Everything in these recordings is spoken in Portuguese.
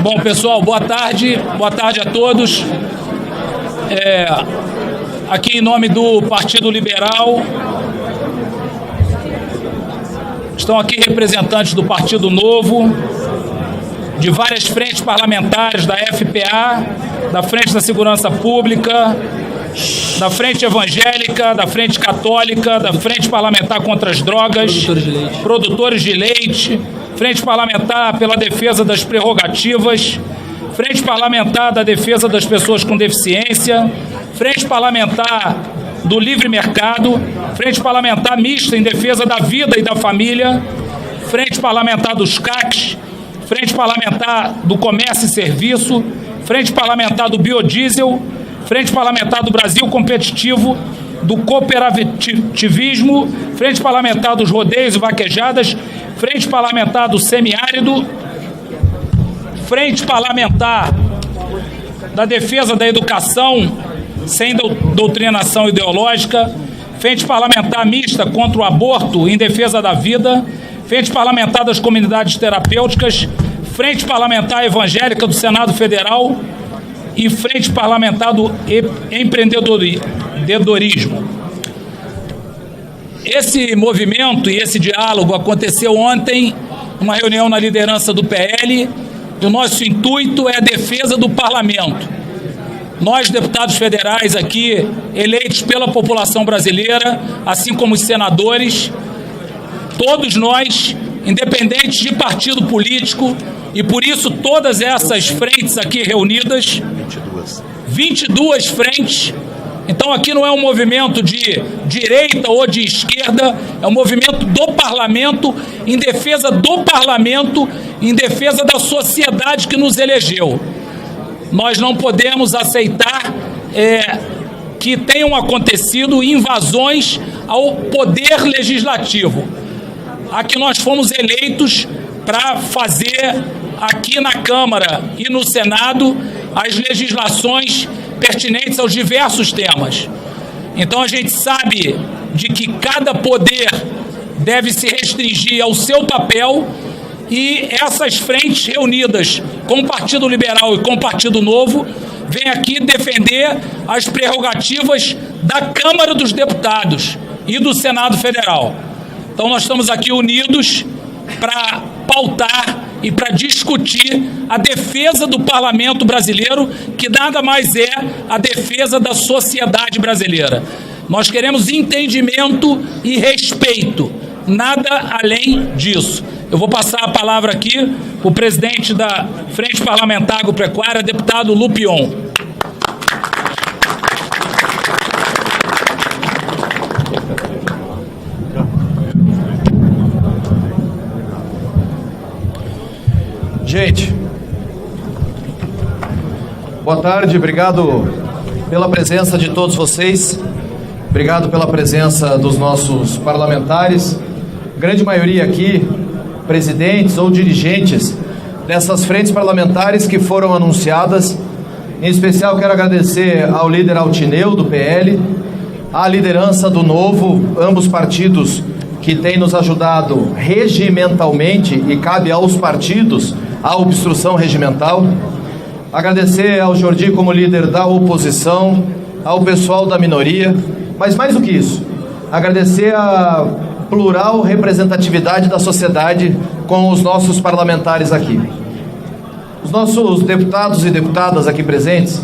Bom, pessoal, boa tarde a todos. Aqui em nome do Partido Liberal, estão aqui representantes do Partido Novo, de várias frentes parlamentares, da FPA, da Frente da Segurança Pública, da Frente Evangélica, da Frente Católica, da Frente Parlamentar contra as Drogas, Produtores de Leite, Frente Parlamentar pela Defesa das Prerrogativas, Frente Parlamentar da Defesa das Pessoas com Deficiência, Frente Parlamentar do Livre Mercado, Frente Parlamentar Mista em Defesa da Vida e da Família, Frente Parlamentar dos CACs, Frente Parlamentar do Comércio e Serviço, Frente Parlamentar do Biodiesel, Frente Parlamentar do Brasil Competitivo, do Cooperativismo, Frente Parlamentar dos Rodeios e Vaquejadas, Frente Parlamentar do Semiárido, Frente Parlamentar da Defesa da Educação sem doutrinação ideológica, Frente Parlamentar Mista contra o Aborto em Defesa da Vida, Frente Parlamentar das Comunidades Terapêuticas, Frente Parlamentar Evangélica do Senado Federal e Frente Parlamentar do Empreendedorismo. Esse movimento e esse diálogo aconteceu ontem, uma reunião na liderança do PL, e o nosso intuito é a defesa do parlamento. Nós, deputados federais aqui, eleitos pela população brasileira, assim como os senadores, todos nós, independentes de partido político, e por isso todas essas frentes aqui reunidas, 22 frentes. Então aqui não é um movimento de direita ou de esquerda, é um movimento do parlamento, em defesa do parlamento, em defesa da sociedade que nos elegeu. Nós não podemos aceitar que tenham acontecido invasões ao poder legislativo. Aqui nós fomos eleitos para fazer aqui na Câmara e no Senado as legislações pertinentes aos diversos temas. Então a gente sabe de que cada poder deve se restringir ao seu papel, e essas frentes reunidas com o Partido Liberal e com o Partido Novo vêm aqui defender as prerrogativas da Câmara dos Deputados e do Senado Federal. Então nós estamos aqui unidos para pautar e para discutir a defesa do parlamento brasileiro, que nada mais é a defesa da sociedade brasileira. Nós queremos entendimento e respeito, nada além disso. Eu vou passar a palavra aqui para o presidente da Frente Parlamentar Agropecuária, deputado Lupion. Gente, boa tarde, obrigado pela presença de todos vocês, obrigado pela presença dos nossos parlamentares, grande maioria aqui, presidentes ou dirigentes dessas frentes parlamentares que foram anunciadas. Em especial quero agradecer ao líder Altineu, do PL, à liderança do Novo, ambos partidos que têm nos ajudado regimentalmente, e cabe aos partidos a obstrução regimental. Agradecer ao Jordi como líder da oposição, ao pessoal da minoria, mas mais do que isso, agradecer a plural representatividade da sociedade com os nossos parlamentares aqui. Os nossos deputados e deputadas aqui presentes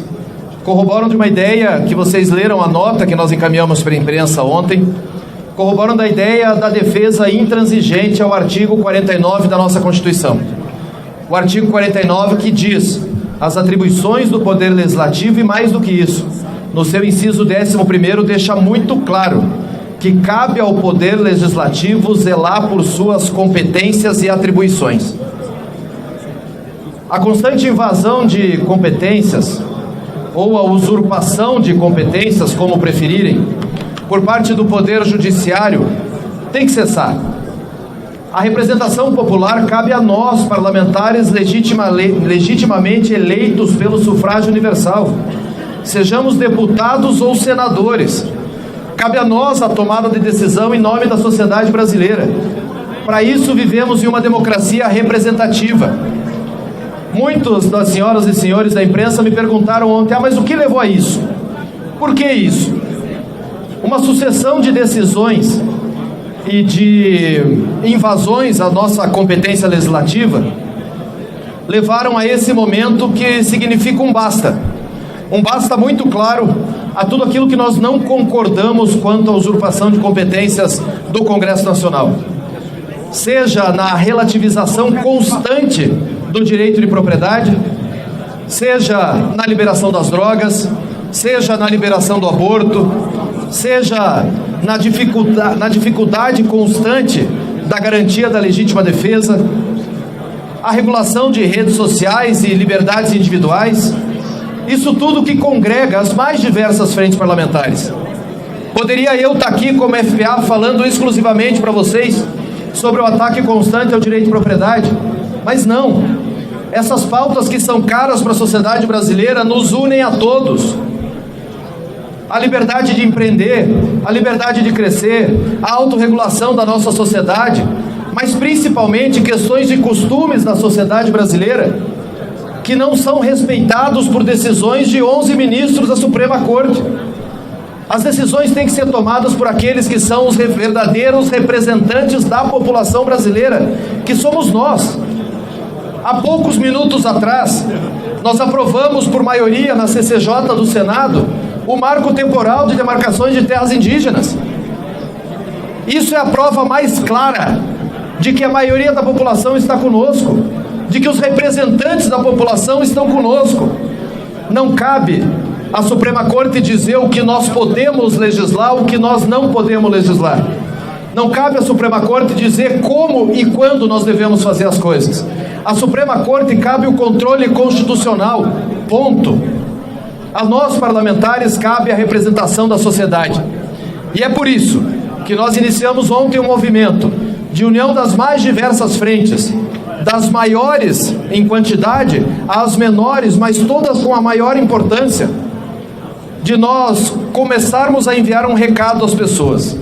corroboram de uma ideia que vocês leram a nota que nós encaminhamos para a imprensa ontem, corroboram da ideia da defesa intransigente ao artigo 49 da nossa Constituição. O artigo 49 que diz as atribuições do Poder Legislativo, e mais do que isso, no seu inciso 11º deixa muito claro que cabe ao Poder Legislativo zelar por suas competências e atribuições. A constante invasão de competências, ou a usurpação de competências, como preferirem, por parte do Poder Judiciário, tem que cessar. A representação popular cabe a nós, parlamentares legitimamente eleitos pelo sufrágio universal, sejamos deputados ou senadores. Cabe a nós a tomada de decisão em nome da sociedade brasileira. Para isso vivemos em uma democracia representativa. Muitos das senhoras e senhores da imprensa me perguntaram ontem: mas o que levou a isso? Por que isso? Uma sucessão de decisões e de invasões à nossa competência legislativa levaram a esse momento que significa um basta muito claro a tudo aquilo que nós não concordamos quanto à usurpação de competências do Congresso Nacional, seja na relativização constante do direito de propriedade, seja na liberação das drogas, seja na liberação do aborto, seja na dificuldade constante da garantia da legítima defesa, a regulação de redes sociais e liberdades individuais. Isso tudo que congrega as mais diversas frentes parlamentares. Poderia eu estar aqui como FPA falando exclusivamente para vocês sobre o ataque constante ao direito de propriedade, mas não. Essas pautas que são caras para a sociedade brasileira nos unem a todos. A liberdade de empreender, a liberdade de crescer, a autorregulação da nossa sociedade, mas principalmente questões de costumes da sociedade brasileira que não são respeitados por decisões de 11 ministros da Suprema Corte. As decisões têm que ser tomadas por aqueles que são os verdadeiros representantes da população brasileira, que somos nós. Há poucos minutos atrás, nós aprovamos por maioria na CCJ do Senado o marco temporal de demarcações de terras indígenas. Isso é a prova mais clara de que a maioria da população está conosco, de que os representantes da população estão conosco. Não cabe à Suprema Corte dizer o que nós podemos legislar, o que nós não podemos legislar. Não cabe à Suprema Corte dizer como e quando nós devemos fazer as coisas. À Suprema Corte cabe o controle constitucional, ponto. A nós parlamentares cabe a representação da sociedade. E é por isso que nós iniciamos ontem um movimento de união das mais diversas frentes, das maiores em quantidade às menores, mas todas com a maior importância, de nós começarmos a enviar um recado às pessoas,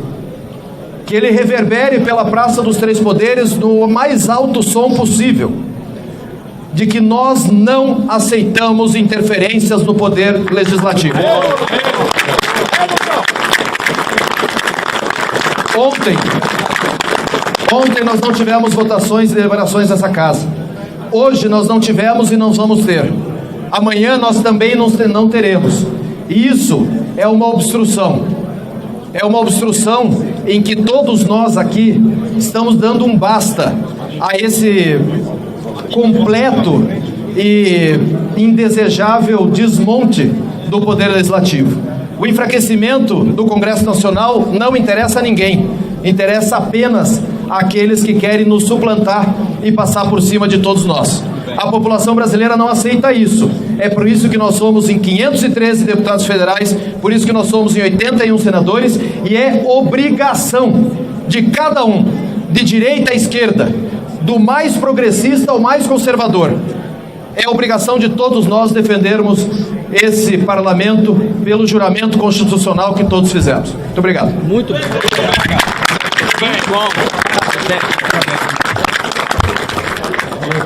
que ele reverbere pela Praça dos Três Poderes no mais alto som possível, de que nós não aceitamos interferências no poder legislativo. Ontem nós não tivemos votações e deliberações nessa casa. Hoje nós não tivemos e não vamos ter. Amanhã nós também não teremos. E isso é uma obstrução. É uma obstrução em que todos nós aqui estamos dando um basta a esse completo e indesejável desmonte do poder legislativo. O enfraquecimento do Congresso Nacional não interessa a ninguém, interessa apenas àqueles que querem nos suplantar e passar por cima de todos nós. A população brasileira não aceita isso. É por isso que nós somos em 513 deputados federais, por isso que nós somos em 81 senadores, e é obrigação de cada um, de direita a esquerda, do mais progressista ao mais conservador, é obrigação de todos nós defendermos esse parlamento pelo juramento constitucional que todos fizemos. Muito obrigado. Muito obrigado.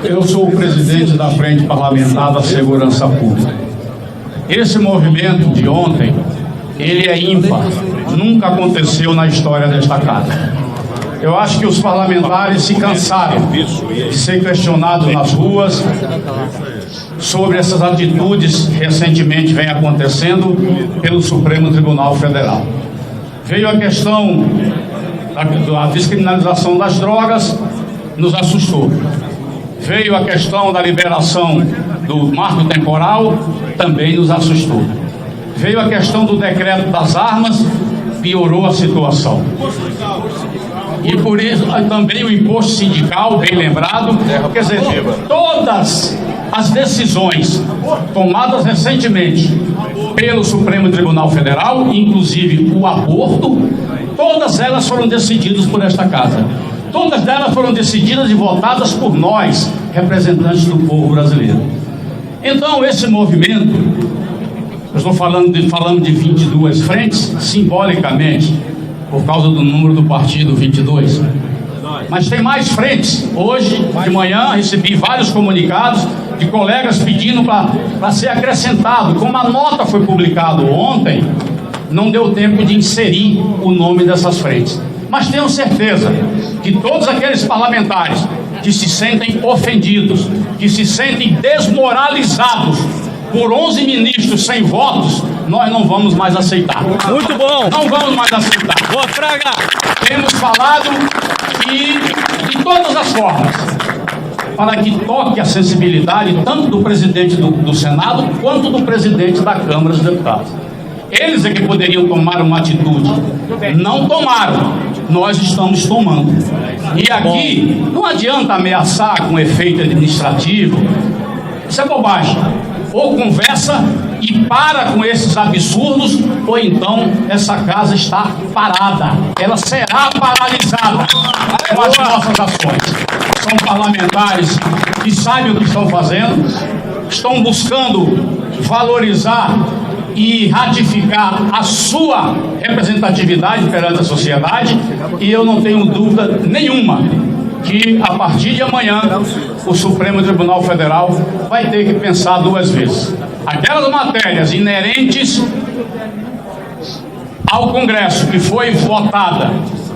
Eu sou o presidente da Frente Parlamentar da Segurança Pública. Esse movimento de ontem, ele é ímpar, nunca aconteceu na história desta casa. Eu acho que os parlamentares se cansaram de ser questionados nas ruas sobre essas atitudes que recentemente vem acontecendo pelo Supremo Tribunal Federal. Veio a questão da descriminalização das drogas, nos assustou. Veio a questão da liberação do marco temporal, também nos assustou. Veio a questão do decreto das armas, piorou a situação. E por isso também o imposto sindical, bem lembrado, quer dizer, todas as decisões tomadas recentemente pelo Supremo Tribunal Federal, inclusive o aborto, todas elas foram decididas por esta casa. Todas elas foram decididas e votadas por nós, representantes do povo brasileiro. Então, esse movimento, eu estou falando de 22 frentes, simbolicamente, por causa do número do partido 22. mas tem mais frentes. Hoje de manhã recebi vários comunicados de colegas pedindo para ser acrescentado. Como a nota foi publicada ontem, não deu tempo de inserir o nome dessas frentes. Mas tenho certeza que todos aqueles parlamentares que se sentem ofendidos, que se sentem desmoralizados por 11 ministros sem votos, nós não vamos mais aceitar. Muito bom! Não vamos mais aceitar. Boa, Fraga! Temos falado de todas as formas, para que toque a sensibilidade tanto do presidente do Senado quanto do presidente da Câmara dos Deputados. Eles é que poderiam tomar uma atitude. Não tomaram. Nós estamos tomando. E aqui não adianta ameaçar com efeito administrativo. Isso é bobagem. Ou conversa e para com esses absurdos, ou então essa casa está parada. Ela será paralisada com as nossas ações. São parlamentares que sabem o que estão fazendo, estão buscando valorizar e ratificar a sua representatividade perante a sociedade, e eu não tenho dúvida nenhuma que a partir de amanhã o Supremo Tribunal Federal vai ter que pensar duas vezes. Aquelas matérias inerentes ao Congresso que foi votada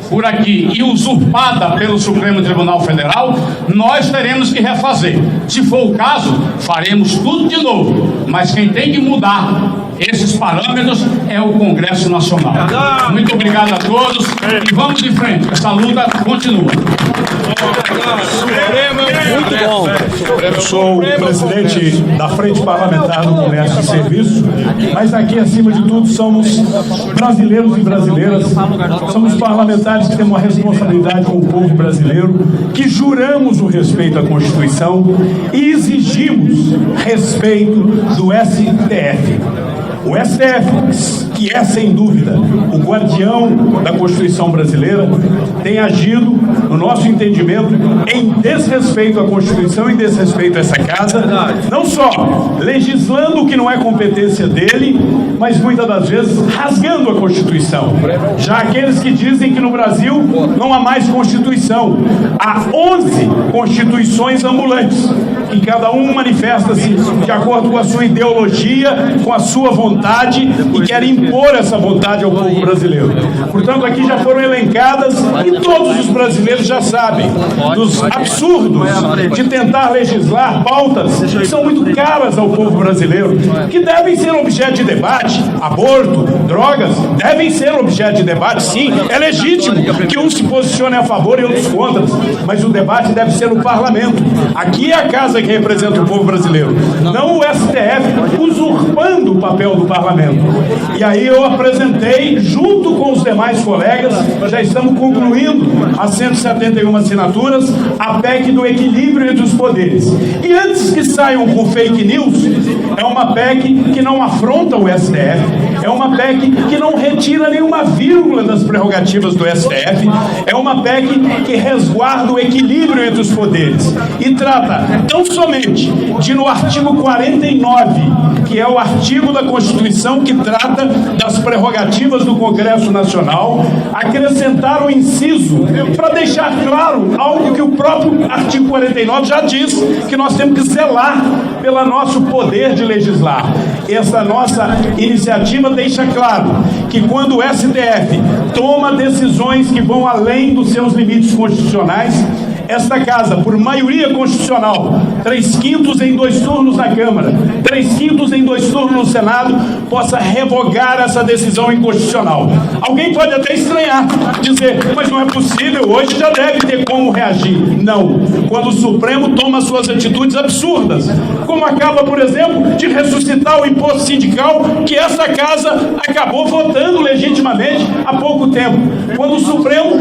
por aqui e usurpada pelo Supremo Tribunal Federal, nós teremos que refazer. Se for o caso, faremos tudo de novo, mas quem tem que mudar esses parâmetros é o Congresso Nacional. Muito obrigado a todos e vamos de frente, essa luta continua. Muito bom! Eu sou o presidente da Frente Parlamentar do Comércio e Serviço, mas aqui, acima de tudo, somos brasileiros e brasileiras, somos parlamentares que temos uma responsabilidade com o povo brasileiro, que juramos o respeito à Constituição e exigimos respeito do STF. O STF, que é sem dúvida o guardião da Constituição brasileira, tem agido, no nosso entendimento, em desrespeito à Constituição e desrespeito a essa casa, não só legislando o que não é competência dele, mas muitas das vezes rasgando a Constituição. Já aqueles que dizem que no Brasil não há mais Constituição, há 11 constituições ambulantes, que cada um manifesta-se de acordo com a sua ideologia, com a sua vontade, e quer impor essa vontade ao povo brasileiro. Portanto, aqui já foram elencadas, e todos os brasileiros já sabem, dos absurdos de tentar legislar pautas que são muito caras ao povo brasileiro, que devem ser objeto de debate. Aborto, drogas, devem ser objeto de debate, sim. É legítimo que uns se posicionem a favor e outros contra, mas o debate deve ser no parlamento. Aqui é a casa que representa o povo brasileiro, não o STF usurpando o papel do parlamento. E aí eu apresentei, junto com os demais colegas, já estamos concluindo as 171 assinaturas, a PEC do equilíbrio entre os poderes. E antes que saiam com fake news, é uma PEC que não afronta o STF, é uma PEC que não retira nenhuma vírgula das prerrogativas do STF, é uma PEC que resguarda o equilíbrio entre os poderes e trata tão somente de, no artigo 49, que é o artigo da Constituição que trata das prerrogativas do Congresso Nacional, acrescentar o inciso para deixar claro algo que o próprio artigo 49 já diz, que nós temos que zelar pelo nosso poder de legislar. Essa nossa iniciativa deixa claro que quando o STF toma decisões que vão além dos seus limites constitucionais, esta casa, por maioria constitucional, 3/5 em 2 turnos na Câmara, 3/5 em 2 turnos no Senado, possa revogar essa decisão inconstitucional. Alguém pode até estranhar, dizer, mas não é possível, hoje já deve ter como reagir. Não. Quando o Supremo toma suas atitudes absurdas, como acaba, por exemplo, de ressuscitar o imposto sindical, que essa casa acabou votando legitimamente há pouco tempo. Quando o Supremo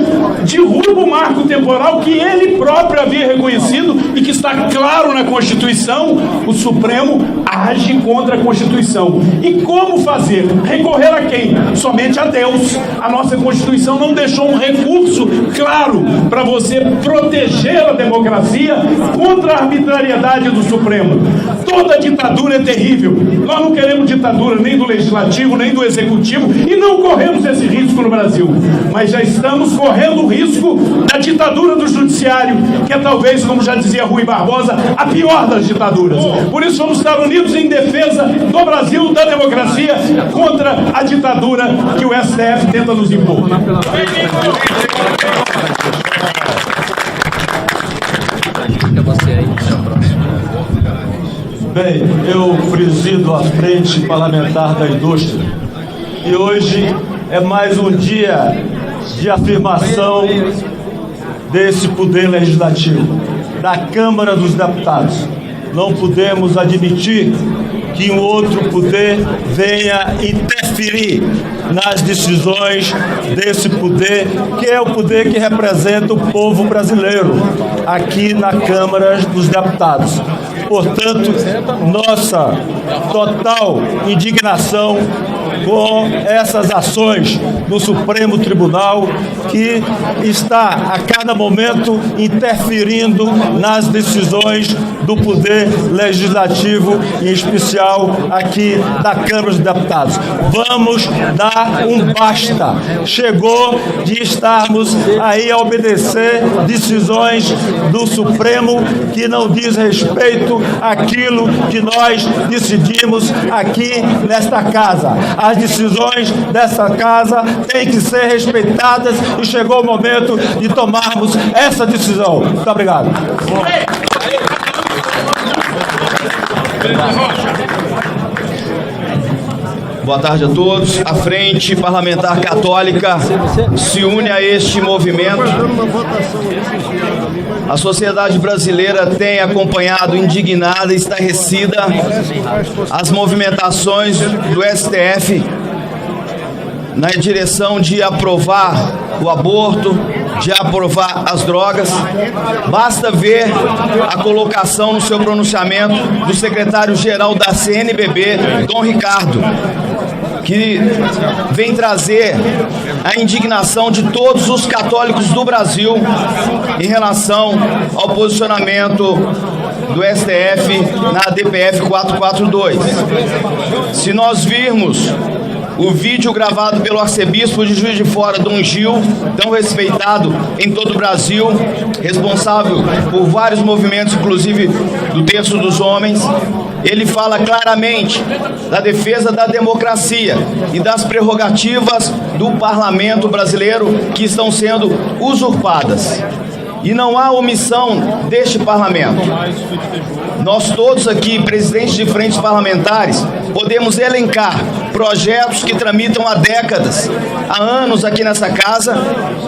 derruba o marco temporal que ele ele próprio havia reconhecido e que está claro na Constituição, o Supremo age contra a Constituição. E como fazer? Recorrer a quem? Somente a Deus. A nossa Constituição não deixou um recurso claro para você proteger a democracia contra a arbitrariedade do Supremo. Toda ditadura é terrível. Nós não queremos ditadura nem do Legislativo, nem do Executivo, e não corremos esse risco no Brasil. Mas já estamos correndo o risco da ditadura do Judiciário, que é talvez, como já dizia Rui Barbosa, a pior das ditaduras. Por isso vamos estar unidos em defesa do Brasil, da democracia, contra a ditadura que o STF tenta nos impor. Bem, eu presido a Frente Parlamentar da Indústria e hoje é mais um dia de afirmação desse poder legislativo, da Câmara dos Deputados. Não podemos admitir que um outro poder venha interferir nas decisões desse poder, que é o poder que representa o povo brasileiro, aqui na Câmara dos Deputados. Portanto, nossa total indignação com essas ações do Supremo Tribunal, que está a cada momento interferindo nas decisões do Poder Legislativo, em especial aqui da Câmara dos Deputados. Vamos dar um basta. Chegou de estarmos aí a obedecer decisões do Supremo que não diz respeito àquilo que nós decidimos aqui nesta casa. As decisões dessa casa têm que ser respeitadas e chegou o momento de tomarmos essa decisão. Muito obrigado. Boa tarde a todos. A Frente Parlamentar Católica se une a este movimento. A sociedade brasileira tem acompanhado indignada e estarrecida as movimentações do STF na direção de aprovar o aborto, de aprovar as drogas. Basta ver a colocação no seu pronunciamento do secretário-geral da CNBB, Dom Ricardo, que vem trazer a indignação de todos os católicos do Brasil em relação ao posicionamento do STF na DPF 442. Se nós virmos o vídeo gravado pelo arcebispo de Juiz de Fora, Dom Gil, tão respeitado em todo o Brasil, responsável por vários movimentos, inclusive do Terço dos Homens, ele fala claramente da defesa da democracia e das prerrogativas do parlamento brasileiro que estão sendo usurpadas. E não há omissão deste parlamento. Nós todos aqui, presidentes de frentes parlamentares, podemos elencar projetos que tramitam há décadas, há anos aqui nessa casa,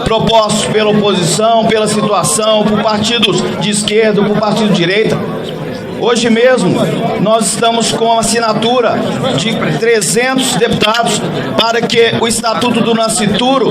propostos pela oposição, pela situação, por partidos de esquerda, por partido de direita. Hoje mesmo, nós estamos com a assinatura de 300 deputados para que o Estatuto do Nascituro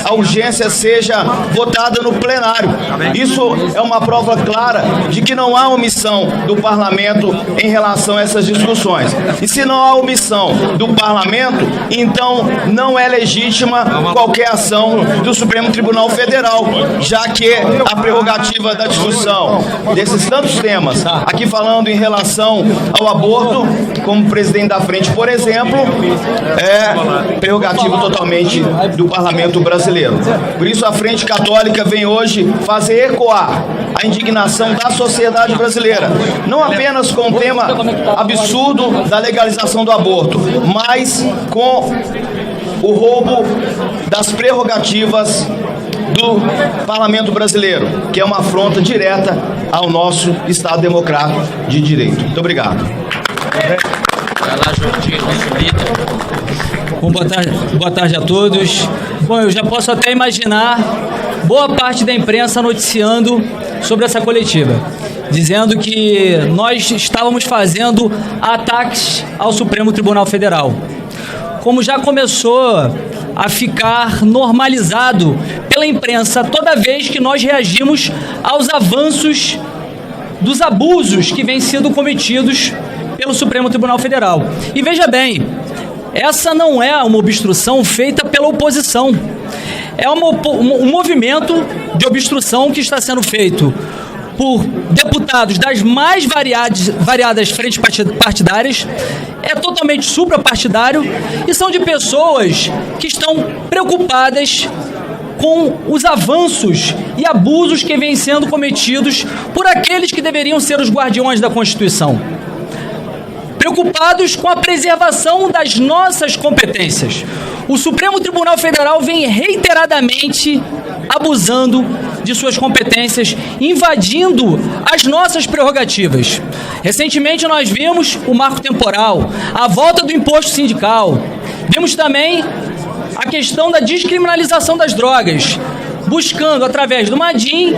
a urgência seja votada no plenário. Isso é uma prova clara de que não há omissão do parlamento em relação a essas discussões. E se não há omissão do parlamento, então não é legítima qualquer ação do Supremo Tribunal Federal, já que a prerrogativa da discussão desses tantos temas, aqui falando em relação ao aborto, como presidente da frente, por exemplo, é prerrogativa totalmente do parlamento brasileiro. Por isso a Frente Católica vem hoje fazer ecoar a indignação da sociedade brasileira, não apenas com o tema absurdo da legalização do aborto, mas com o roubo das prerrogativas do parlamento brasileiro, que é uma afronta direta ao nosso Estado democrático de direito. Muito obrigado. Bom, boa tarde a todos. Bom, eu já posso até imaginar boa parte da imprensa noticiando sobre essa coletiva, dizendo que nós estávamos fazendo ataques ao Supremo Tribunal Federal. Como já começou a ficar normalizado pela imprensa toda vez que nós reagimos aos avanços dos abusos que vêm sendo cometidos pelo Supremo Tribunal Federal. E veja bem, essa não é uma obstrução feita pela oposição. É um movimento de obstrução que está sendo feito por deputados das mais variadas frentes partidárias, é totalmente suprapartidário e são de pessoas que estão preocupadas com os avanços e abusos que vêm sendo cometidos por aqueles que deveriam ser os guardiões da Constituição. Preocupados com a preservação das nossas competências. O Supremo Tribunal Federal vem reiteradamente abusando de suas competências, invadindo as nossas prerrogativas. Recentemente nós vimos o marco temporal, a volta do imposto sindical, vimos também a questão da descriminalização das drogas, buscando através do Madin,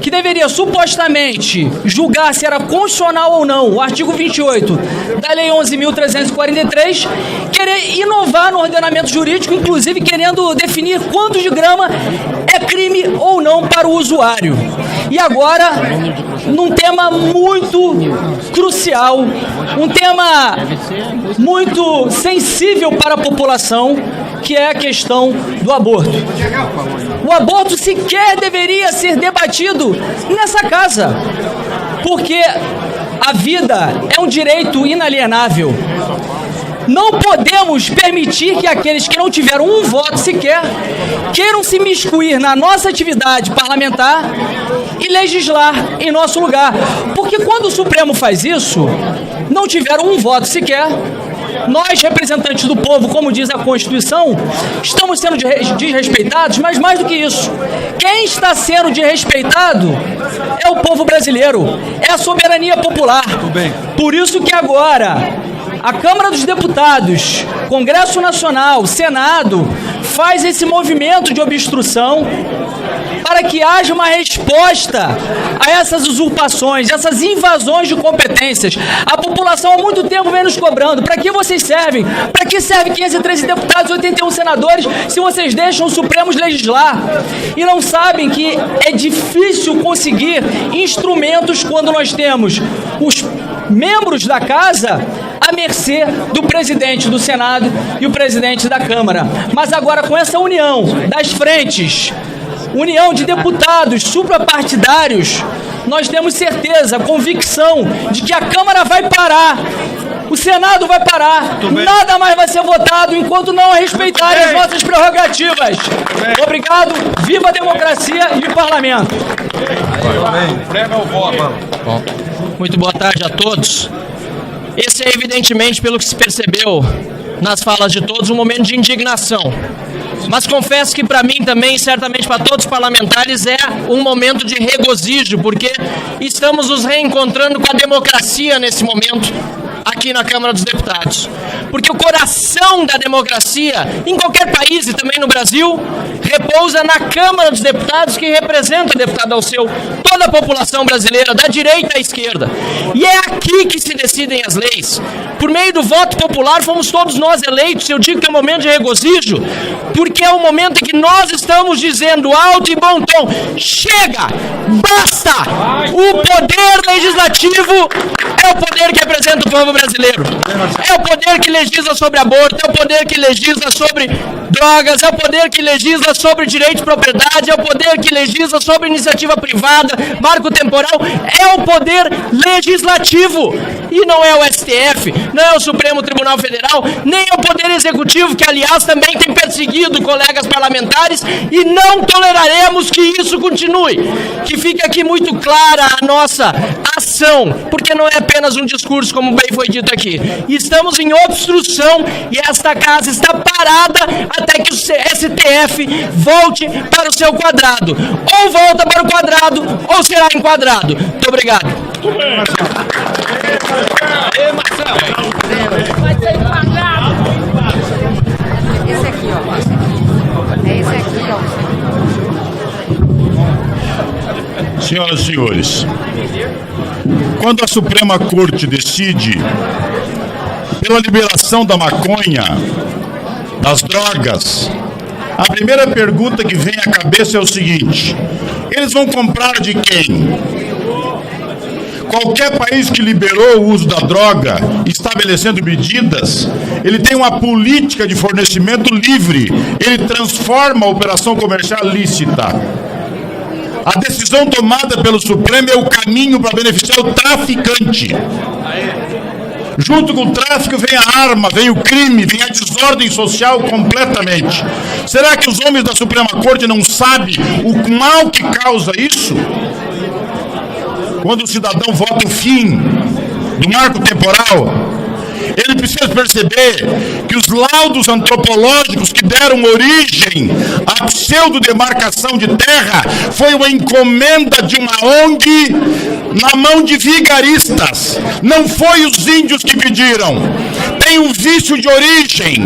que deveria supostamente julgar se era constitucional ou não o artigo 28 da Lei 11.343, querer inovar no ordenamento jurídico, inclusive querendo definir quanto de grama é crime ou não para o usuário. E agora, num tema muito crucial, um tema muito sensível para a população, que é a questão do aborto. O aborto sequer deveria ser debatido nessa casa, porque a vida é um direito inalienável. Não podemos permitir que aqueles que não tiveram um voto sequer queiram se miscuir na nossa atividade parlamentar e legislar em nosso lugar. Porque quando o Supremo faz isso, não tiveram um voto sequer, nós, representantes do povo, como diz a Constituição, estamos sendo desrespeitados, mas mais do que isso, quem está sendo desrespeitado é o povo brasileiro, é a soberania popular. Por isso que agora a Câmara dos Deputados, Congresso Nacional, Senado, faz esse movimento de obstrução para que haja uma resposta a essas usurpações, essas invasões de competências. A população há muito tempo vem nos cobrando. Para que vocês servem? Para que servem 513 deputados e 81 senadores se vocês deixam os Supremos legislar? E não sabem que é difícil conseguir instrumentos quando nós temos os membros da casa à mercê do presidente do Senado e o presidente da Câmara. Mas agora, com essa união das frentes, união de deputados suprapartidários, nós temos certeza, convicção de que a Câmara vai parar, o Senado vai parar, nada mais vai ser votado enquanto não respeitarem as nossas prerrogativas. Obrigado, viva a democracia e o parlamento. Muito boa tarde a todos. Esse é, evidentemente, pelo que se percebeu nas falas de todos, um momento de indignação. Mas confesso que para mim também, certamente para todos os parlamentares, é um momento de regozijo, porque estamos nos reencontrando com a democracia nesse momento, aqui na Câmara dos Deputados. Porque o coração da democracia, em qualquer país e também no Brasil, repousa na Câmara dos Deputados, que representa, deputado Alceu, toda a população brasileira, da direita à esquerda. E é aqui que se decidem as leis. Por meio do voto popular, fomos todos nós eleitos. Eu digo que é um momento de regozijo, porque é o momento em que nós estamos dizendo alto e bom tom: chega, basta! O poder legislativo é o poder que representa o povo brasileiro. É o poder que legisla sobre aborto, é o poder que legisla sobre drogas, é o poder que legisla sobre direito de propriedade, é o poder que legisla sobre iniciativa privada, marco temporal, é o poder legislativo. E não é o STF, não é o Supremo Tribunal Federal, nem é o Poder Executivo, que aliás também tem perseguido colegas parlamentares, e não toleraremos que isso continue. Que fique aqui muito clara a nossa ação, porque não é apenas um discurso, como bem foi dito aqui. Estamos em obstrução e esta casa está parada até que o STF volte para o seu quadrado. Ou volta para o quadrado, ou será enquadrado. Muito obrigado. Vai ser enquadrado. Esse aqui, ó. É esse aqui, ó. Senhoras e senhores, quando a Suprema Corte decide pela liberação da maconha, das drogas, a primeira pergunta que vem à cabeça é o seguinte: eles vão comprar de quem? Qualquer país que liberou o uso da droga, estabelecendo medidas, ele tem uma política de fornecimento livre, ele transforma a operação comercial lícita. A decisão tomada pelo Supremo é o caminho para beneficiar o traficante. Junto com o tráfico vem a arma, vem o crime, vem a desordem social completamente. Será que os homens da Suprema Corte não sabem o mal que causa isso? Quando o cidadão vota o fim do marco temporal, ele precisa perceber que os laudos antropológicos que deram origem à pseudo-demarcação de terra foi uma encomenda de uma ONG na mão de vigaristas. Não foi os índios que pediram. Tem um vício de origem.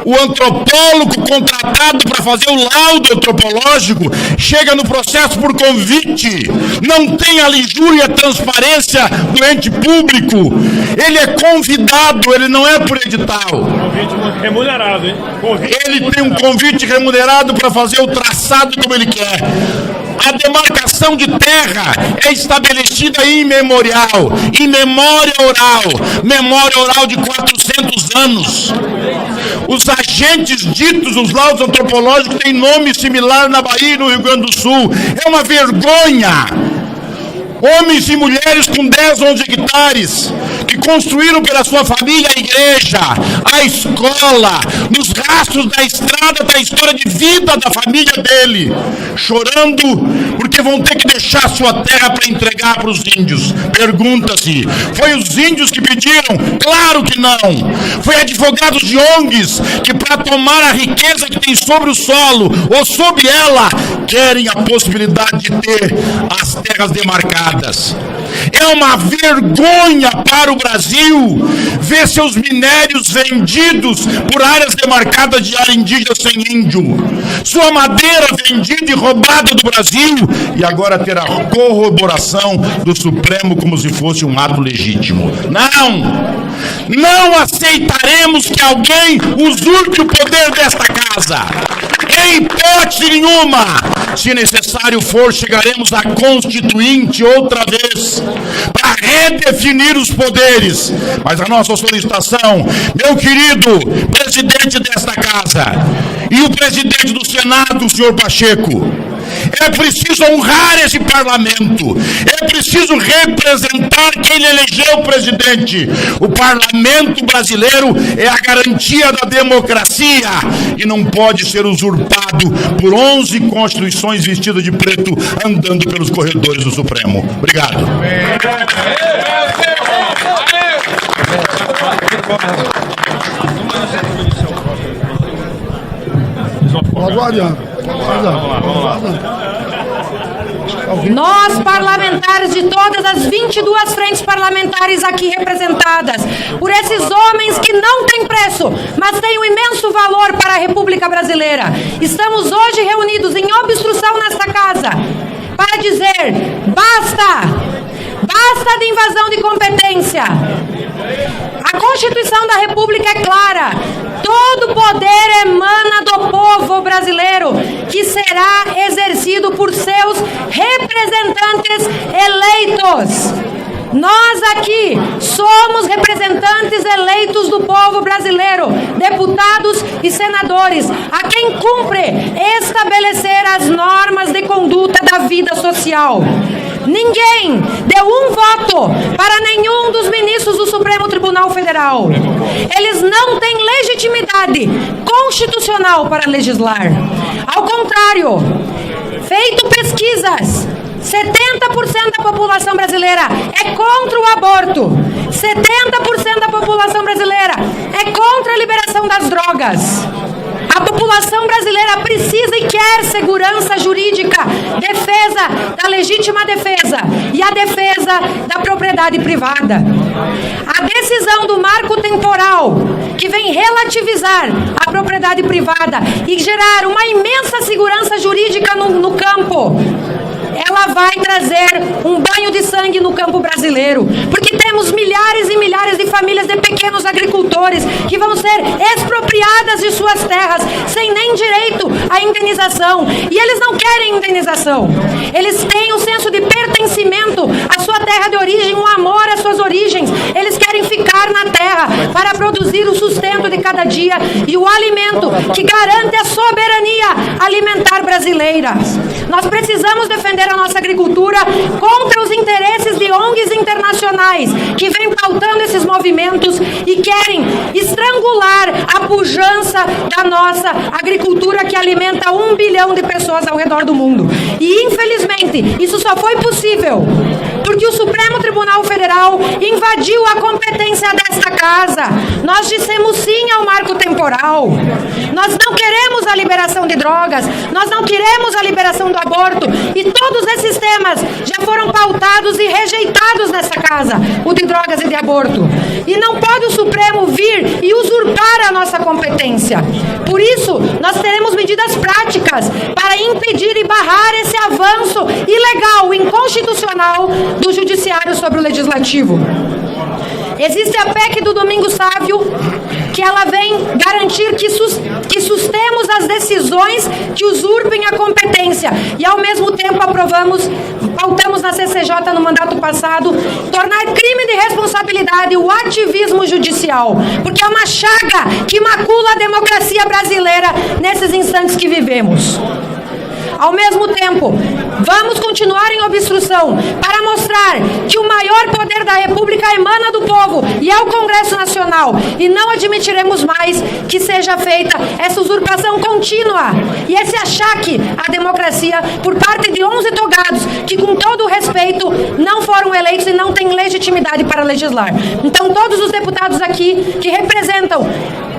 O antropólogo contratado para fazer o laudo antropológico chega no processo por convite, não tem a lisura e a transparência do ente público. Ele é convidado, ele não é por edital. Convite remunerado, hein? Ele tem um convite remunerado para fazer o traçado como ele quer. A demarcação de terra é estabelecida em memorial, em memória oral de 400 anos. Os agentes ditos, os laudos antropológicos, têm nome similar na Bahia e no Rio Grande do Sul. É uma vergonha. Homens e mulheres com 10, 11 hectares, que construíram pela sua família a igreja, a escola, nos rastros da estrada da história de vida da família dele, chorando porque vão ter que deixar sua terra para entregar para os índios. Pergunta-se, foi os índios que pediram? Claro que não. Foi advogados de ONGs que, para tomar a riqueza que tem sobre o solo ou sobre ela, querem a possibilidade de ter as terras demarcadas. É uma vergonha para o Brasil ver seus minérios vendidos por áreas demarcadas de área indígena sem índio, sua madeira vendida e roubada do Brasil, e agora ter a corroboração do Supremo como se fosse um ato legítimo. Não aceitaremos que alguém usurpe o poder desta casa, em hipótese nenhuma. Se necessário for, chegaremos à Constituinte outra vez para redefinir os poderes. Mas a nossa solicitação, meu querido presidente desta casa e o presidente do Senado, o senhor Pacheco, é preciso honrar esse parlamento, é preciso representar quem elegeu o presidente. O parlamento brasileiro é a garantia da democracia e não pode ser usurpado por 11 constituições vestidas de preto andando pelos corredores do Supremo. Obrigado. Nós, parlamentares de todas as 22 frentes parlamentares aqui representadas, por esses homens que não têm preço, mas têm um imenso valor para a República Brasileira, estamos hoje reunidos em obstrução nesta casa para dizer: basta! Basta de invasão de competência. A Constituição da República é clara. Todo poder emana do povo brasileiro, que será exercido por seus representantes eleitos. Nós aqui somos representantes eleitos do povo brasileiro, deputados e senadores, a quem cumpre estabelecer as normas de conduta da vida social. Ninguém deu um voto para nenhum dos ministros do Supremo Tribunal Federal. Eles não têm legitimidade constitucional para legislar. Ao contrário, feito pesquisas, 70% da população brasileira é contra o aborto. 70% da população brasileira é contra a liberação das drogas. A população brasileira precisa e quer segurança jurídica, defesa da legítima defesa e a defesa da propriedade privada. A decisão do marco temporal, que vem relativizar a propriedade privada e gerar uma imensa segurança jurídica no campo, ela vai trazer um banho de sangue no campo brasileiro, porque teremos milhares e milhares de famílias de pequenos agricultores que vão ser expropriadas de suas terras sem nem direito à indenização. E eles não querem indenização. Eles têm um senso de pertencimento à sua terra de origem, um amor às suas origens. Eles querem ficar na terra para produzir o sustento de cada dia e o alimento que garante a soberania alimentar brasileira. Nós precisamos defender a nossa agricultura contra os interesses de ONGs internacionais que vêm pautando esses movimentos e querem estrangular a pujança da nossa agricultura que alimenta 1 bilhão de pessoas ao redor do mundo. E, infelizmente, isso só foi possível porque o Supremo Tribunal Federal invadiu a competência desta casa. Nós dissemos sim ao marco temporal. Nós não queremos a liberação de drogas, nós não queremos a liberação do aborto, e todos esses temas já foram pautados e rejeitados nessa casa, o de drogas e de aborto. E não pode o Supremo vir e usurpar a nossa competência. Por isso, nós teremos medidas práticas para impedir e barrar esse avanço ilegal, inconstitucional do Judiciário sobre o Legislativo. Existe a PEC do Domingo Sávio, que ela vem garantir que sustemos as decisões que usurpem a competência e, ao mesmo tempo, pautamos na CCJ no mandato passado, tornar crime de responsabilidade o ativismo judicial, porque é uma chaga que macula a democracia brasileira nesses instantes que vivemos. Ao mesmo tempo, vamos continuar em obstrução para mostrar que o maior poder da República emana do povo e é o Congresso Nacional, e não admitiremos mais que seja feita essa usurpação contínua e esse achaque à democracia por parte de 11 togados que, com todo o respeito, não foram eleitos e não têm legitimidade para legislar. Então, todos os deputados aqui que representam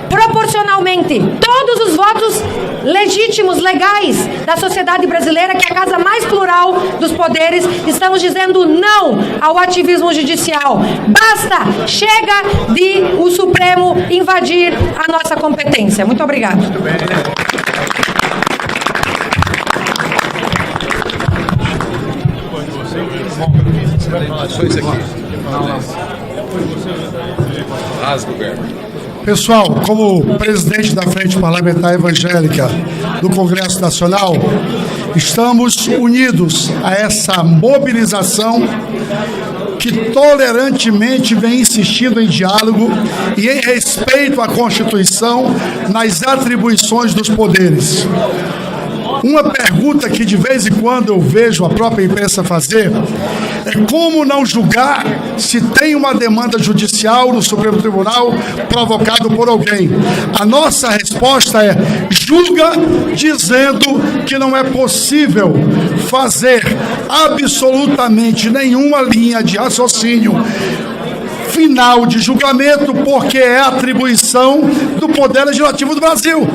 proporcionalmente todos os votos legítimos, legais da sociedade brasileira, que é a casa mais plural dos poderes, estamos dizendo não ao ativismo judicial. Basta, chega de o Supremo invadir a nossa competência. Muito obrigado. Muito bem. Pessoal, como presidente da Frente Parlamentar Evangélica do Congresso Nacional, estamos unidos a essa mobilização que tolerantemente vem insistindo em diálogo e em respeito à Constituição nas atribuições dos poderes. Uma pergunta que de vez em quando eu vejo a própria imprensa fazer é como não julgar se tem uma demanda judicial no Supremo Tribunal provocado por alguém. A nossa resposta é: julga dizendo que não é possível fazer absolutamente nenhuma linha de raciocínio final de julgamento, porque é atribuição do Poder Legislativo do Brasil.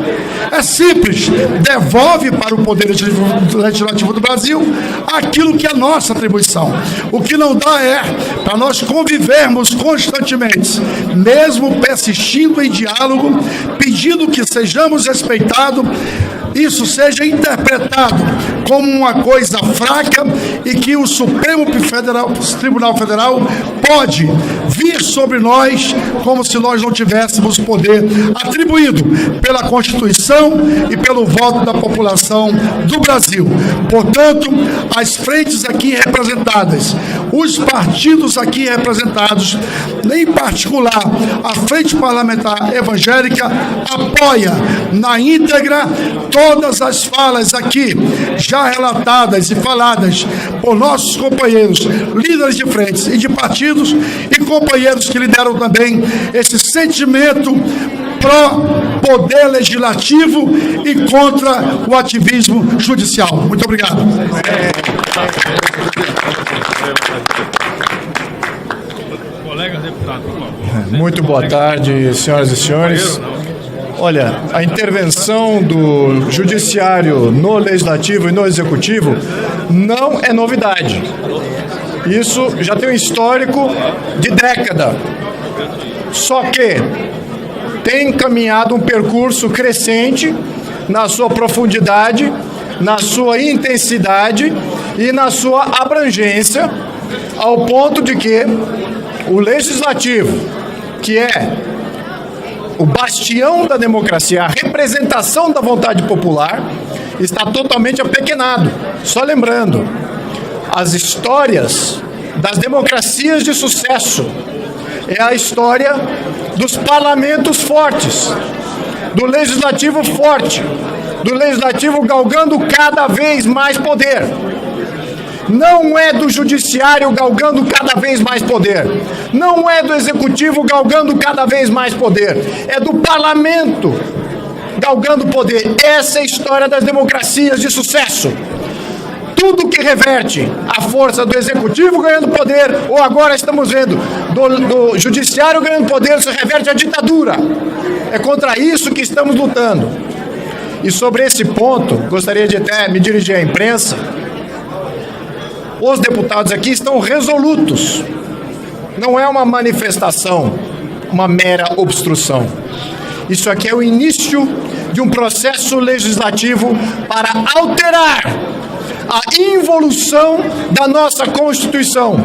É simples, devolve para o Poder Legislativo do Brasil aquilo que é nossa atribuição. O que não dá é para nós convivermos constantemente, mesmo persistindo em diálogo, pedindo que sejamos respeitados, isso seja interpretado como uma coisa fraca e que o Supremo Tribunal Federal pode vir sobre nós como se nós não tivéssemos poder atribuído pela Constituição e pelo voto da população do Brasil. Portanto, as frentes aqui representadas, os partidos aqui representados, em particular a Frente Parlamentar Evangélica, apoia na íntegra todas as falas aqui já relatadas e faladas por nossos companheiros, líderes de frentes e de partidos, e companheiros que lideram também esse sentimento pró-poder legislativo e contra o ativismo judicial. Muito obrigado. Muito boa tarde, senhoras e senhores. Olha, a intervenção do Judiciário no Legislativo e no Executivo não é novidade. Isso já tem um histórico de década. Só que tem caminhado um percurso crescente na sua profundidade, na sua intensidade e na sua abrangência, ao ponto de que o Legislativo, que é o bastião da democracia, a representação da vontade popular, está totalmente apequenado. Só lembrando, as histórias das democracias de sucesso é a história dos parlamentos fortes, do legislativo forte, do legislativo galgando cada vez mais poder. Não é do judiciário galgando cada vez mais poder. Não é do executivo galgando cada vez mais poder. É do parlamento galgando poder. Essa é a história das democracias de sucesso. Tudo que reverte a força do executivo ganhando poder, ou agora estamos vendo do judiciário ganhando poder, isso reverte a ditadura. É contra isso que estamos lutando. E sobre esse ponto, gostaria de até me dirigir à imprensa. Os deputados aqui estão resolutos. Não é uma manifestação, uma mera obstrução. Isso aqui é o início de um processo legislativo para alterar a involução da nossa Constituição,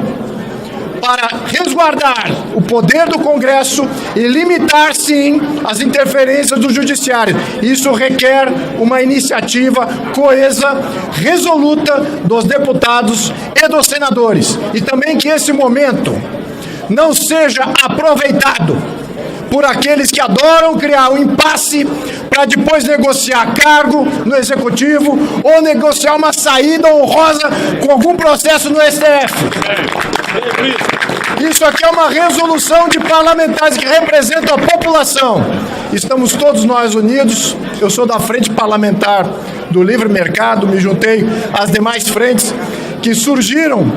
para resguardar o poder do Congresso e limitar, sim, as interferências do Judiciário. Isso requer uma iniciativa coesa, resoluta dos deputados e dos senadores. E também que esse momento não seja aproveitado por aqueles que adoram criar um impasse para depois negociar cargo no Executivo ou negociar uma saída honrosa com algum processo no STF. Isso aqui é uma resolução de parlamentares que representam a população. Estamos todos nós unidos. Eu sou da Frente Parlamentar do Livre Mercado, me juntei às demais frentes que surgiram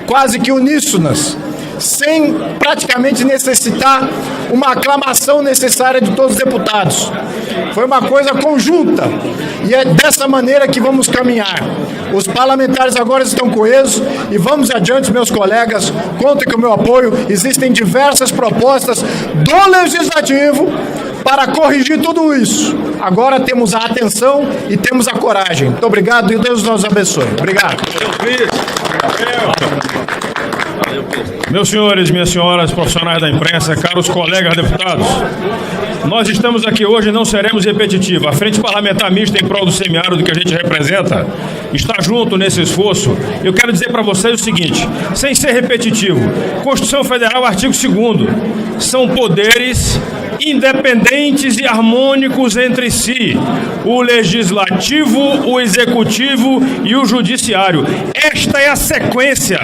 quase que uníssonas, sem praticamente necessitar uma aclamação necessária de todos os deputados. Foi uma coisa conjunta e é dessa maneira que vamos caminhar. Os parlamentares agora estão coesos e vamos adiante, meus colegas, contem com o meu apoio. Existem diversas propostas do Legislativo para corrigir tudo isso. Agora temos a atenção e temos a coragem. Muito obrigado e Deus nos abençoe. Obrigado. Meus senhores, minhas senhoras, profissionais da imprensa, caros colegas deputados, nós estamos aqui hoje e não seremos repetitivos. A Frente Parlamentar Mista em prol do semiárido que a gente representa está junto nesse esforço. Eu quero dizer para vocês o seguinte, sem ser repetitivo, Constituição Federal, artigo 2º, são poderes independentes e harmônicos entre si, o Legislativo, o Executivo e o Judiciário. Esta é a sequência.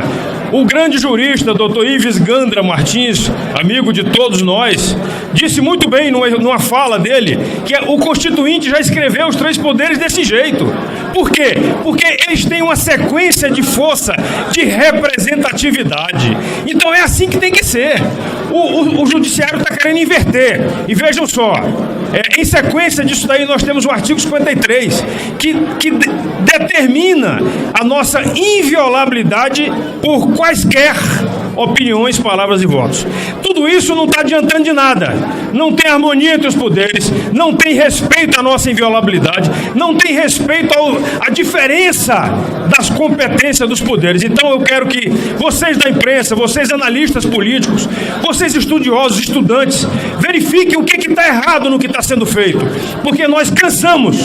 O grande jurista, Dr. Ives Gandra Martins, amigo de todos nós, disse muito bem numa fala dele que o Constituinte já escreveu os 3 poderes desse jeito. Por quê? Porque eles têm uma sequência de força, de representatividade. Então é assim que tem que ser. O Judiciário está querendo inverter. E vejam só, em sequência disso daí nós temos o artigo 53, que determina a nossa inviolabilidade por quaisquer opiniões, palavras e votos. Tudo isso não está adiantando de nada. Não tem harmonia entre os poderes, não tem respeito à nossa inviolabilidade, não tem respeito à diferença das competências dos poderes. Então eu quero que vocês da imprensa, vocês analistas políticos, vocês estudiosos, estudantes, verifiquem o que está errado no que está sendo feito. Porque nós cansamos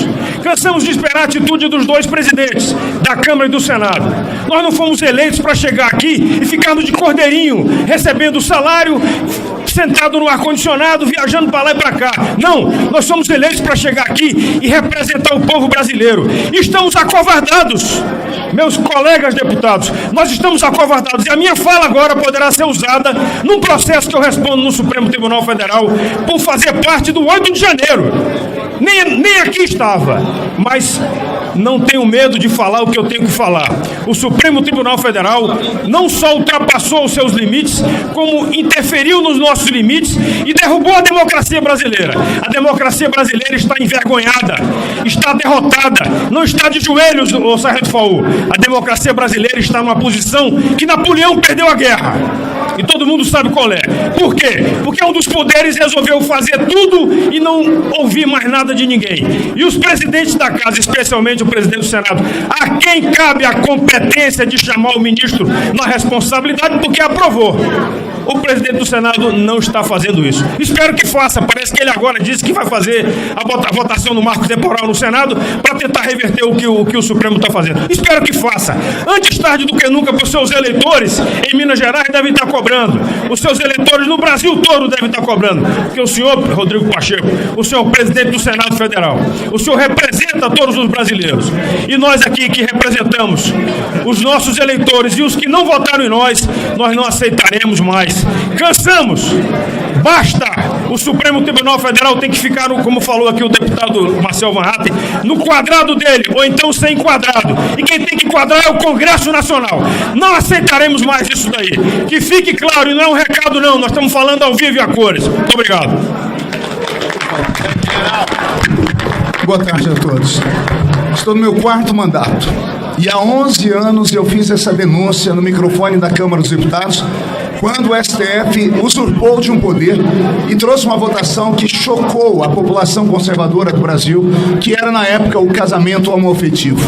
de esperar a atitude dos 2 presidentes da Câmara e do Senado. Nós não fomos eleitos para chegar aqui e ficarmos de cordeirinho, recebendo salário, sentado no ar-condicionado, viajando para lá e para cá. Não, nós somos eleitos para chegar aqui e representar o povo brasileiro. Estamos acovardados, meus colegas deputados, nós estamos acovardados. E a minha fala agora poderá ser usada num processo que eu respondo no Supremo Tribunal Federal por fazer parte do 8 de janeiro. Nem aqui estava, mas não tenho medo de falar o que eu tenho que falar. O Supremo Tribunal Federal não só ultrapassou os seus limites, como interferiu nos nossos limites e derrubou a democracia brasileira. A democracia brasileira está envergonhada, está derrotada, não está de joelhos, ô Sargento Faú. A democracia brasileira está numa posição que Napoleão perdeu a guerra. E todo mundo sabe qual é. Por quê? Porque um dos poderes resolveu fazer tudo e não ouvir mais nada de ninguém. E os presidentes da casa, especialmente o presidente do Senado, a quem cabe a competência de chamar o ministro na responsabilidade porque aprovou. O presidente do Senado não está fazendo isso. Espero que faça. Parece que ele agora disse que vai fazer a votação no marco temporal no Senado para tentar reverter o que o Supremo está fazendo. Espero que faça. Antes tarde do que nunca, para os seus eleitores em Minas Gerais devem estar cobrando. Os seus eleitores no Brasil todo devem estar cobrando. Porque o senhor, Rodrigo Pacheco, o senhor presidente do Senado Federal, o senhor representa todos os brasileiros. E nós aqui que representamos os nossos eleitores e os que não votaram em nós não aceitaremos mais. Cansamos. Basta. O Supremo Tribunal Federal tem que ficar, como falou aqui o deputado Marcel Van Hatten, no quadrado dele, ou então sem quadrado. E quem tem que quadrar é o Congresso Nacional. Não aceitaremos mais isso daí. Que fique claro, e não é um recado não, nós estamos falando ao vivo e a cores. Muito obrigado. Boa tarde a todos. Estou no meu 4º mandato e há 11 anos eu fiz essa denúncia no microfone da Câmara dos Deputados quando o STF usurpou de um poder e trouxe uma votação que chocou a população conservadora do Brasil, que era na época o casamento homoafetivo.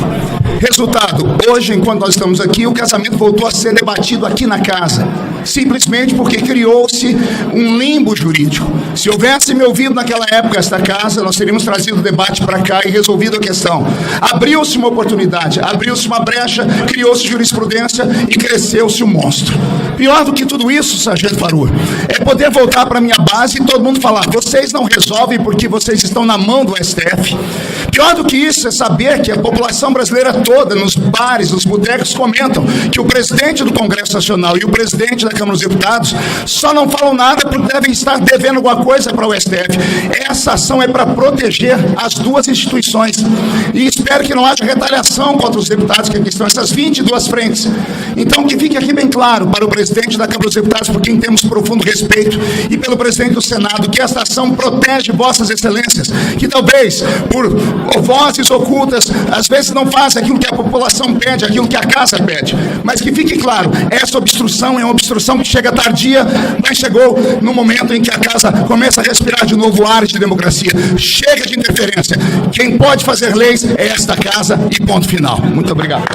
Resultado, hoje, enquanto nós estamos aqui, o casamento voltou a ser debatido aqui na casa, simplesmente porque criou-se um limbo jurídico. Se houvesse me ouvido naquela época esta casa, nós teríamos trazido o debate para cá e resolvido a questão. Abriu-se uma oportunidade, abriu-se uma brecha, criou-se jurisprudência e cresceu-se um monstro. Pior do que tudo isso, Sargento Faru, é poder voltar para a minha base e todo mundo falar, vocês não resolvem porque vocês estão na mão do STF. Pior do que isso é saber que a população brasileira toda, nos bares, nos botecos, comentam que o presidente do Congresso Nacional e o presidente da Câmara dos Deputados só não falam nada porque devem estar devendo alguma coisa para o STF. Essa ação é para proteger as duas instituições. E espero que não haja retaliação contra os deputados que aqui estão, essas 22 frentes. Então, que fique aqui bem claro para o presidente da Câmara dos Deputados, por quem temos profundo respeito, e pelo presidente do Senado, que esta ação protege vossas excelências, que talvez, por vozes ocultas, às vezes não fazem aquilo que a população pede, aquilo que a casa pede. Mas que fique claro, essa obstrução é uma obstrução que chega tardia, mas chegou no momento em que a casa começa a respirar de novo ar de democracia. Chega de interferência. Quem pode fazer leis é esta casa e ponto final. Muito obrigado.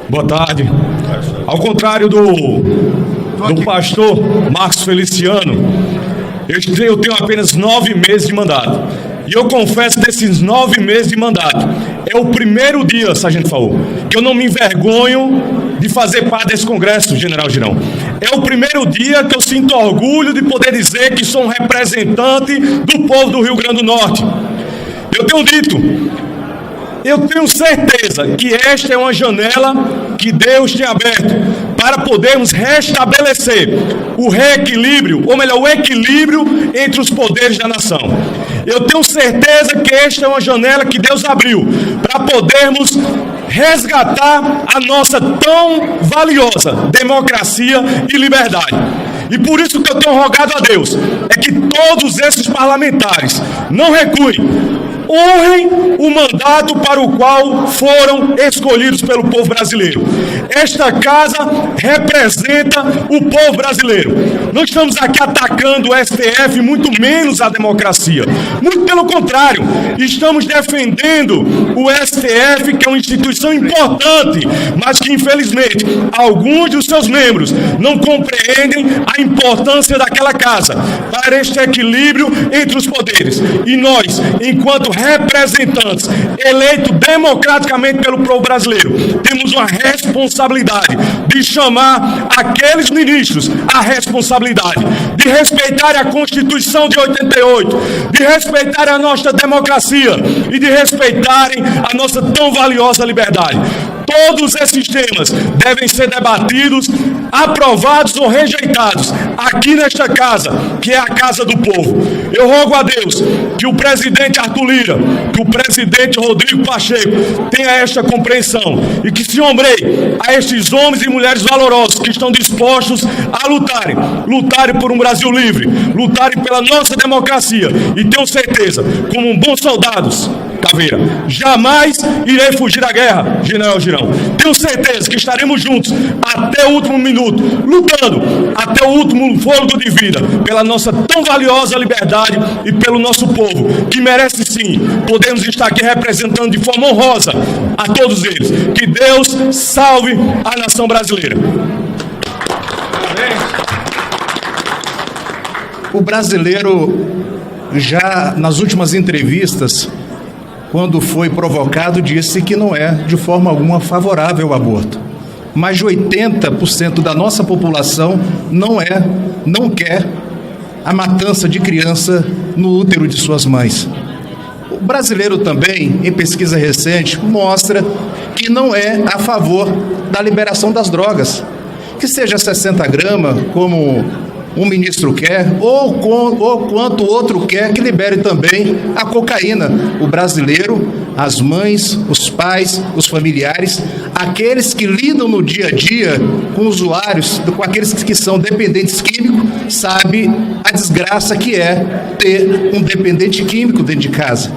Boa tarde. Ao contrário do pastor Marcos Feliciano, eu tenho apenas 9 meses de mandato. E eu confesso, desses 9 meses de mandato, é o primeiro dia, Sargento Faú, que eu não me envergonho de fazer parte desse Congresso, General Girão. É o primeiro dia que eu sinto orgulho de poder dizer que sou um representante do povo do Rio Grande do Norte. Eu tenho dito, eu tenho certeza que esta é uma janela que Deus tem aberto para podermos restabelecer o reequilíbrio, ou melhor, o equilíbrio entre os poderes da nação. Eu tenho certeza que esta é uma janela que Deus abriu para podermos resgatar a nossa tão valiosa democracia e liberdade. E por isso que eu tenho rogado a Deus é que todos esses parlamentares não recuem, honrem o mandato para o qual foram escolhidos pelo povo brasileiro. Esta casa representa o povo brasileiro. Não estamos aqui atacando o STF, muito menos a democracia. Muito pelo contrário, estamos defendendo o STF, que é uma instituição importante, mas que infelizmente alguns dos seus membros não compreendem a importância daquela casa para este equilíbrio entre os poderes. E nós, enquanto representantes eleitos democraticamente pelo povo brasileiro, temos uma responsabilidade de chamar aqueles ministros à responsabilidade, de respeitar a Constituição de 88, de respeitar a nossa democracia e de respeitarem a nossa tão valiosa liberdade. Todos esses temas devem ser debatidos, aprovados ou rejeitados aqui nesta casa, que é a casa do povo. Eu rogo a Deus que o presidente Arthur Lira, que o presidente Rodrigo Pacheco tenha esta compreensão e que se ombreie a estes homens e mulheres valorosos que estão dispostos a lutarem por um Brasil livre, lutarem pela nossa democracia, e tenho certeza, como bons soldados, Caveira. Jamais irei fugir da guerra, General Girão. Tenho certeza que estaremos juntos até o último minuto, lutando até o último fôlego de vida, pela nossa tão valiosa liberdade e pelo nosso povo, que merece sim podermos estar aqui representando de forma honrosa a todos eles. Que Deus salve a nação brasileira. O brasileiro, já nas últimas entrevistas, quando foi provocado, disse que não é de forma alguma favorável ao aborto. Mais de 80% da nossa população não quer a matança de criança no útero de suas mães. O brasileiro também, em pesquisa recente, mostra que não é a favor da liberação das drogas. Que seja 60 gramas, como um ministro quer, ou quanto outro quer que libere também a cocaína. O brasileiro, as mães, os pais, os familiares, aqueles que lidam no dia a dia com usuários, com aqueles que são dependentes químicos, sabe a desgraça que é ter um dependente químico dentro de casa.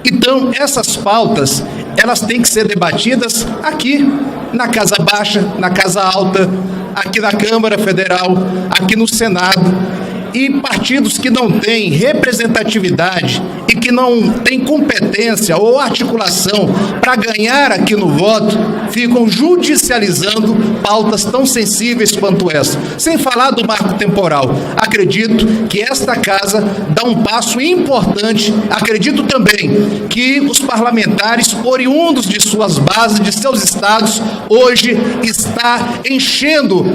Então, essas pautas, elas têm que ser debatidas aqui, na Casa Baixa, na Casa Alta, aqui na Câmara Federal, aqui no Senado. E partidos que não têm representatividade e que não têm competência ou articulação para ganhar aqui no voto, ficam judicializando pautas tão sensíveis quanto essa. Sem falar do marco temporal. Acredito que esta casa dá um passo importante. Acredito também que os parlamentares, oriundos de suas bases, de seus estados, hoje está enchendo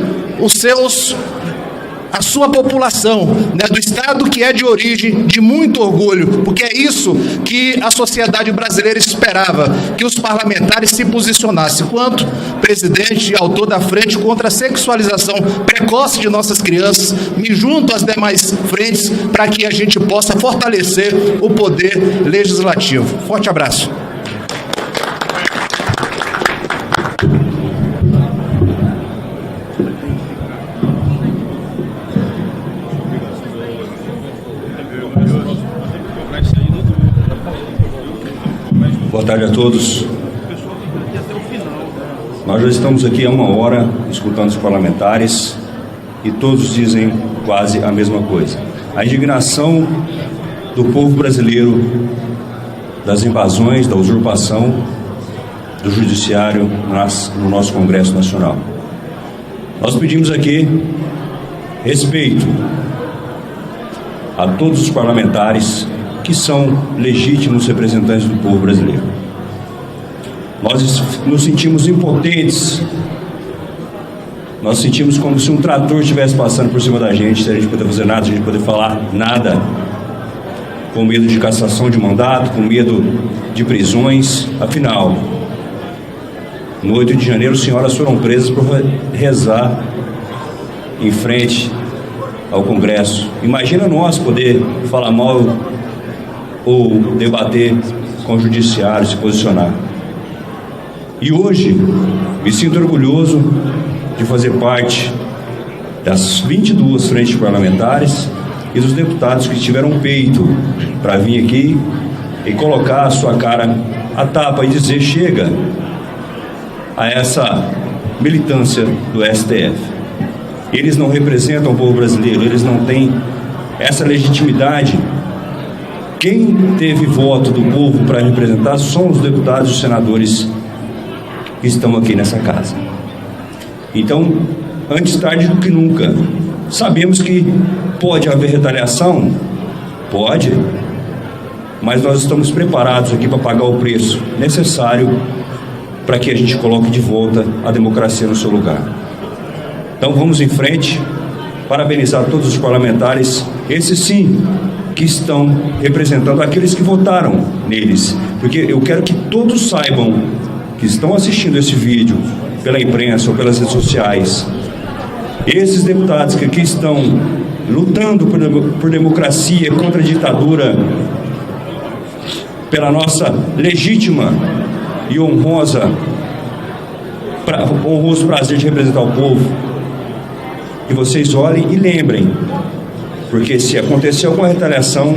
a sua população, né, do estado que é de origem, de muito orgulho, porque é isso que a sociedade brasileira esperava, que os parlamentares se posicionassem. Quanto presidente e autor da frente contra a sexualização precoce de nossas crianças, me junto às demais frentes para que a gente possa fortalecer o poder legislativo. Forte abraço. Boa tarde a todos. Nós já estamos aqui há 1 hora escutando os parlamentares e todos dizem quase a mesma coisa. A indignação do povo brasileiro das invasões, da usurpação do judiciário no nosso Congresso Nacional. Nós pedimos aqui respeito a todos os parlamentares que são legítimos representantes do povo brasileiro. Nós nos sentimos impotentes, nós sentimos como se um trator estivesse passando por cima da gente, se a gente poder fazer nada, se a gente poder falar nada, com medo de cassação de mandato, com medo de prisões. Afinal, no 8 de janeiro, senhoras foram presas por rezar em frente ao Congresso. Imagina nós poder falar mal ou debater com o judiciário, se posicionar. E hoje me sinto orgulhoso de fazer parte das 22 frentes parlamentares e dos deputados que tiveram peito para vir aqui e colocar a sua cara a tapa e dizer chega a essa militância do STF. Eles não representam o povo brasileiro, eles não têm essa legitimidade. Quem teve voto do povo para representar são os deputados e os senadores que estão aqui nessa casa. Então, antes tarde do que nunca, sabemos que pode haver retaliação? Pode, mas nós estamos preparados aqui para pagar o preço necessário para que a gente coloque de volta a democracia no seu lugar. Então vamos em frente, parabenizar todos os parlamentares, esses sim, que estão representando aqueles que votaram neles, porque eu quero que todos saibam que estão assistindo esse vídeo pela imprensa ou pelas redes sociais, esses deputados que aqui estão lutando por democracia, contra a ditadura, pela nossa legítima e honroso prazer de representar o povo, que vocês olhem e lembrem, porque se acontecer alguma retaliação,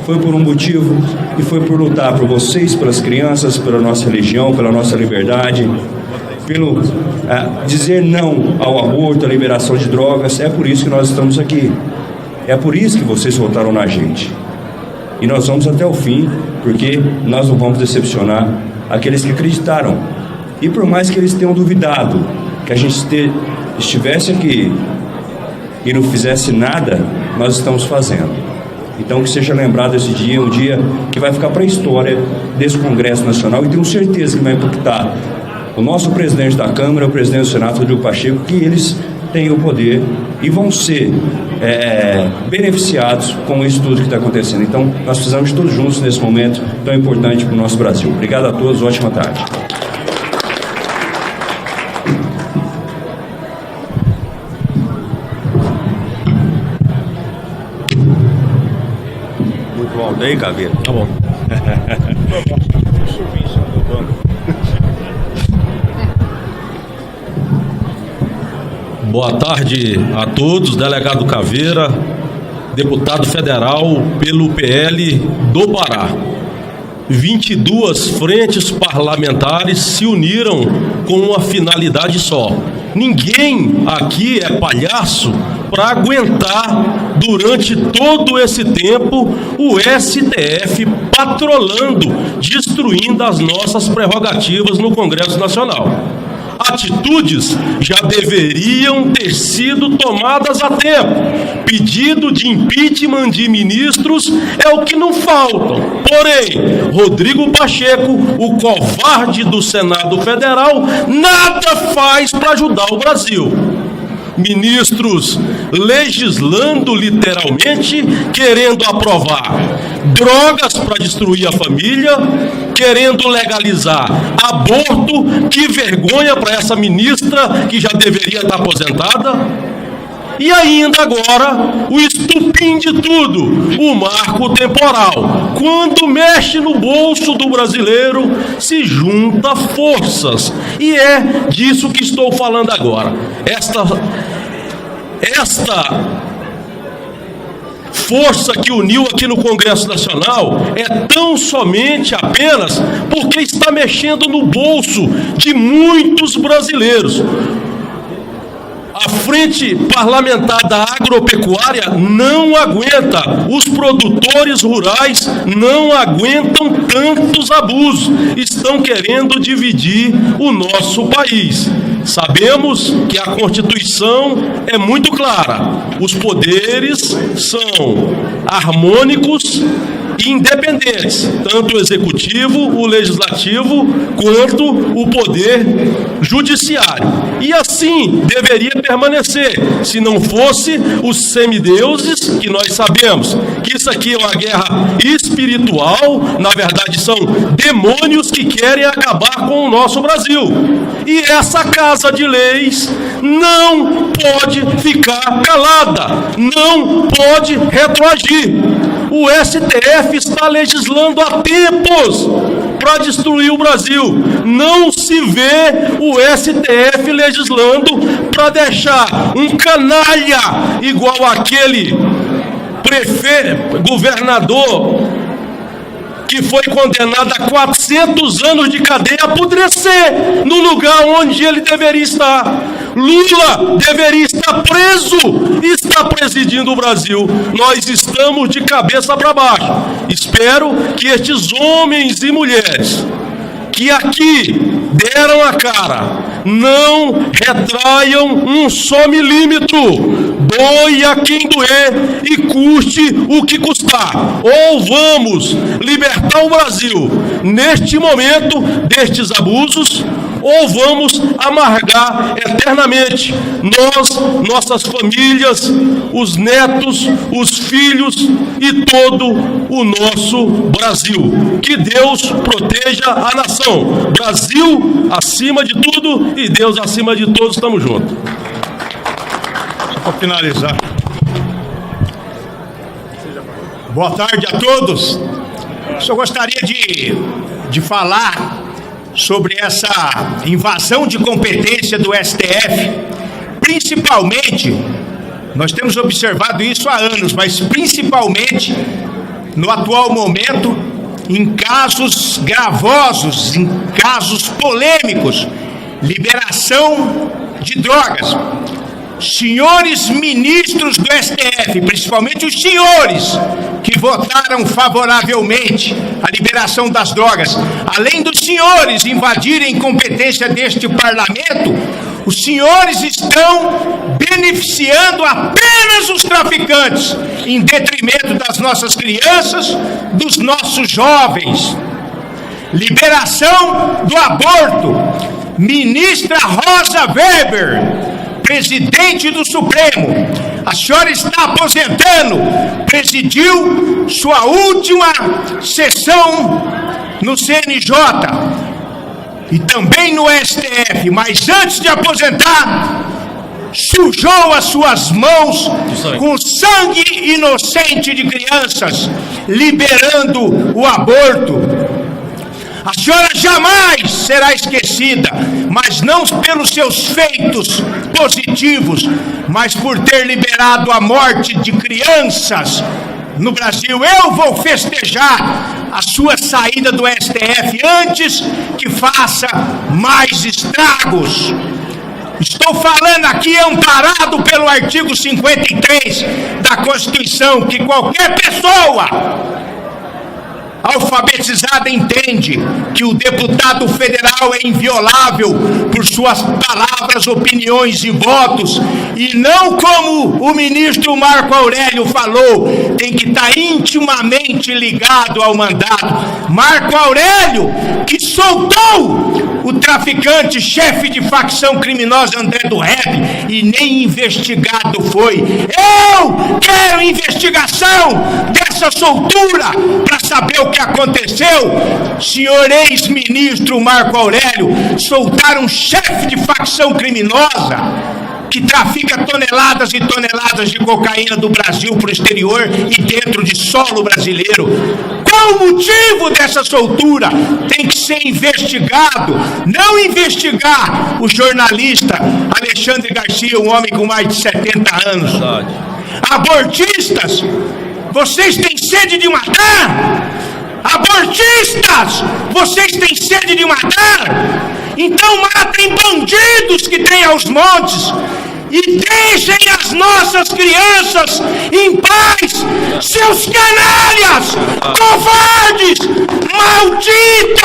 foi por um motivo e foi por lutar por vocês, pelas crianças, pela nossa religião, pela nossa liberdade, pelo dizer não ao aborto, à liberação de drogas. É por isso que nós estamos aqui. É por isso que vocês votaram na gente. E nós vamos até o fim, porque nós não vamos decepcionar aqueles que acreditaram. E por mais que eles tenham duvidado que a gente estivesse aqui e não fizesse nada, nós estamos fazendo. Então que seja lembrado esse dia, um dia que vai ficar para a história desse Congresso Nacional, e tenho certeza que vai impactar o nosso presidente da Câmara, o presidente do Senado, Rodrigo Pacheco, que eles têm o poder e vão ser beneficiados com isso tudo que está acontecendo. Então nós precisamos de todos juntos nesse momento tão importante para o nosso Brasil. Obrigado a todos, ótima tarde. Muito bom, daí, Caveira. Tá bom. Boa tarde a todos, delegado Caveira, deputado federal pelo PL do Pará. 22 frentes parlamentares se uniram com uma finalidade só. Ninguém aqui é palhaço para aguentar durante todo esse tempo o STF patrolando, destruindo as nossas prerrogativas no Congresso Nacional. Atitudes já deveriam ter sido tomadas a tempo. Pedido de impeachment de ministros é o que não faltam. Porém, Rodrigo Pacheco, o covarde do Senado Federal, nada faz para ajudar o Brasil. Ministros legislando literalmente, querendo aprovar drogas para destruir a família, querendo legalizar aborto. Que vergonha para essa ministra que já deveria estar aposentada. E ainda agora, o estupim de tudo, o marco temporal. Quando mexe no bolso do brasileiro, se junta forças. E é disso que estou falando agora. Esta força que uniu aqui no Congresso Nacional é tão somente apenas porque está mexendo no bolso de muitos brasileiros. A frente parlamentar da agropecuária não aguenta, os produtores rurais não aguentam tantos abusos, estão querendo dividir o nosso país. Sabemos que a Constituição é muito clara, os poderes são harmônicos e independentes, tanto o executivo, o legislativo, quanto o poder judiciário. E assim deveria permanecer, se não fosse os semideuses, que nós sabemos que isso aqui é uma guerra espiritual, na verdade são demônios que querem acabar com o nosso Brasil. E essa Casa de Leis não pode ficar calada, não pode retroagir. O STF está legislando há tempos para destruir o Brasil. Não se vê o STF legislando para deixar um canalha igual aquele governador que foi condenado a 400 anos de cadeia apodrecer no lugar onde ele deveria estar. Lula deveria estar preso e está presidindo o Brasil. Nós estamos de cabeça para baixo. Espero que estes homens e mulheres que aqui deram a cara não retraiam um só milímetro. Doe a quem doer e custe o que custar. Ou vamos libertar o Brasil neste momento destes abusos, ou vamos amargar eternamente nossas famílias, os netos, os filhos e todo o nosso Brasil. Que Deus proteja a nação. Brasil acima de tudo e Deus acima de todos. Estamos juntos. Para finalizar, boa tarde a todos. Eu gostaria de falar sobre essa invasão de competência do STF, principalmente, nós temos observado isso há anos, mas principalmente no atual momento, em casos gravosos, em casos polêmicos, liberação de drogas. Senhores ministros do STF, principalmente os senhores que votaram favoravelmente à liberação das drogas, além dos senhores invadirem competência deste parlamento, os senhores estão beneficiando apenas os traficantes, em detrimento das nossas crianças, dos nossos jovens. Liberação do aborto. Ministra Rosa Weber, presidente do Supremo, a senhora está aposentando, presidiu sua última sessão no CNJ e também no STF, mas antes de aposentar, sujou as suas mãos com sangue inocente de crianças, liberando o aborto. A senhora jamais será esquecida, mas não pelos seus feitos positivos, mas por ter liberado a morte de crianças no Brasil. Eu vou festejar a sua saída do STF antes que faça mais estragos. Estou falando aqui amparado pelo artigo 53 da Constituição, que qualquer pessoa alfabetizada entende que o deputado federal é inviolável por suas palavras, opiniões e votos, e não como o ministro Marco Aurélio falou, tem que estar intimamente ligado ao mandato. Marco Aurélio, que soltou o traficante, chefe de facção criminosa André do Rep, e nem investigado foi. Eu quero investigação dessa soltura para saber o que aconteceu. Senhor ex-ministro Marco Aurélio, soltar um chefe de facção criminosa que trafica toneladas e toneladas de cocaína do Brasil para o exterior e dentro de solo brasileiro. Qual o motivo dessa soltura? Tem que ser investigado. Não investigar o jornalista Alexandre Garcia, um homem com mais de 70 anos. Abortistas, vocês têm sede de matar? Abortistas, vocês têm sede de matar? Então matem bandidos que tem aos montes e deixem as nossas crianças em paz, seus canalhas, covardes, malditos!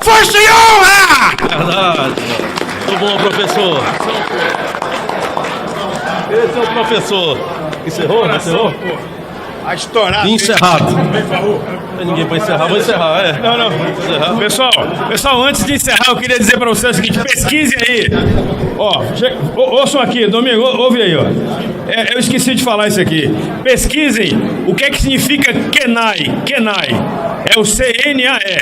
Força e honra! Verdade. Muito bom, professor. Esse é o professor. Encerrou? Não encerrou? A estourada. Encerrado. Não tem ninguém para encerrar. Vou encerrar, é. Não. Pessoal, antes de encerrar, eu queria dizer para vocês o seguinte: pesquisem aí. Ouçam aqui, Domingo, ouve aí, ó. Eu esqueci de falar isso aqui. Pesquisem o que é que significa KENAI. KENAI é o CNAE,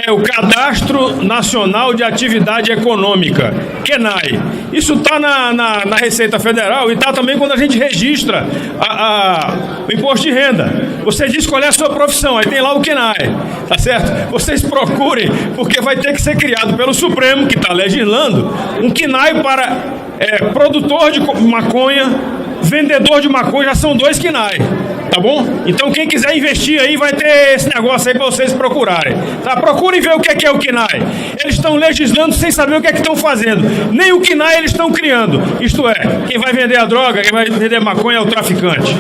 é o Cadastro Nacional de Atividade Econômica. KENAI. Isso está na Receita Federal e está também quando a gente registra o imposto de renda. Você diz qual é a sua profissão, aí tem lá o KENAI, tá certo? Vocês procurem, porque vai ter que ser criado pelo Supremo, que está legislando, um KENAI para produtor de maconha, vendedor de maconha, já são 2 KENAI, tá bom? Então quem quiser investir aí vai ter esse negócio aí para vocês procurarem, tá? Procurem ver o que é o KENAI. Eles estão legislando sem saber o que é que estão fazendo. Nem o KENAI eles estão criando. Isto é, quem vai vender a droga, quem vai vender maconha é o traficante.